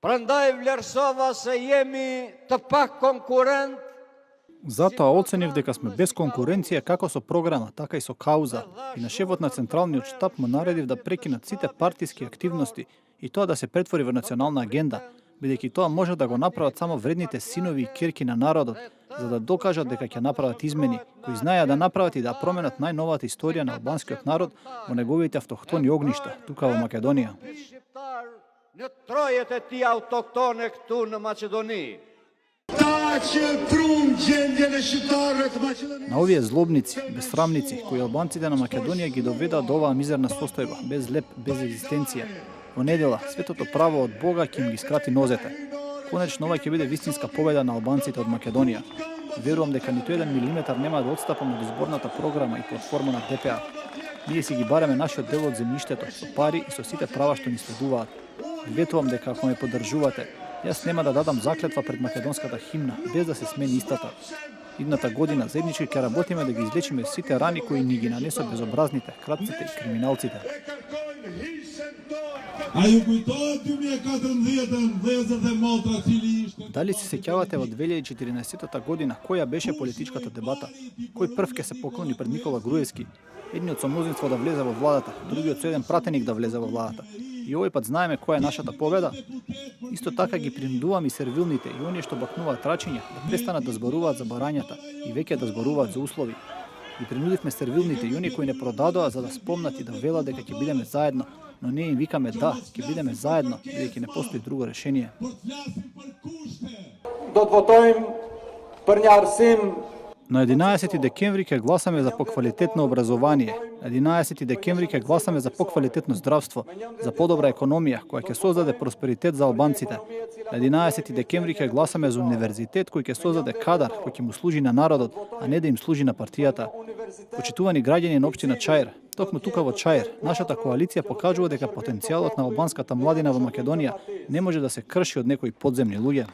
Prandaj vlerësova se jemi të pak konkurent. Затоа оценив дека сме без конкуренција како со програма, така и со кауза. И на шефот на Централниот штаб му наредив да прекинат сите партиски активности и тоа да се претвори во национална агенда, бидејќи тоа може да го направат само вредните синови и ќерки на народот, за да докажат дека ќе направат измени, кои знаеа да направат и да променат најновата историја на албанскиот народ во неговите автохтони огништа, тука во Македонија. Në trojet e tij autoktone këtu në Maqedoni. На овие злобници, безсрамници, кои албанците на Македонија ги доведаа до оваа мизерна состојба, без леп, без екзистенција. Во недела, светото право од Бога ќе им ги скрати нозете. Конечно, ова ќе биде вистинска победа на албанците од Македонија. Верувам дека ниту еден милиметар нема да отстапам од изборната програма и платформа на ДПА. Ние си ги бараме нашиот дел од земјиштето, со пари и со сите права што ни следуваат. Ветувам дека ако ме поддржувате, јас нема да дадам заклетва пред македонската химна, без да се смени истата. Идната година заеднички ќе работиме да ги излечиме сите рани кои ни ги нанесот безобразните, кратците и криминалците. Дали се сеќавате во 2014 година која беше политичката дебата? Кој прв ќе се поклони пред Никола Груевски? Едниот со мнозинство да влезе во владата, другиот со еден пратеник да влезе во владата. И овој пат знаеме која е нашата победа. Исто така ги принудувам и сервилните и оние што бакнуваат рачиња да престанат да зборуваат за барањата и веќе да зборуваат за услови. И принудивме сервилните и оние кои не продадоа за да спомнат и да велат дека ќе бидеме заедно, но ние им викаме да, ќе бидеме заедно, бидејќи не постои друго решение. Do të votojmë për një arsim. На 11 декември ќе гласаме за поквалитетно образование. На 11 декември ќе гласаме за поквалитетно здравство, за подобра економија која ќе создаде просперитет за албанците. На 11 декември ќе гласаме за универзитет кој ќе создаде кадар кој ќе му служи на народот, а не да им служи на партијата. Почитувани граѓани на општина Чаир, токму тука во Чаир, нашата коалиција покажува дека потенцијалот на албанската младина во Македонија не може да се крши од некои подземни луѓе.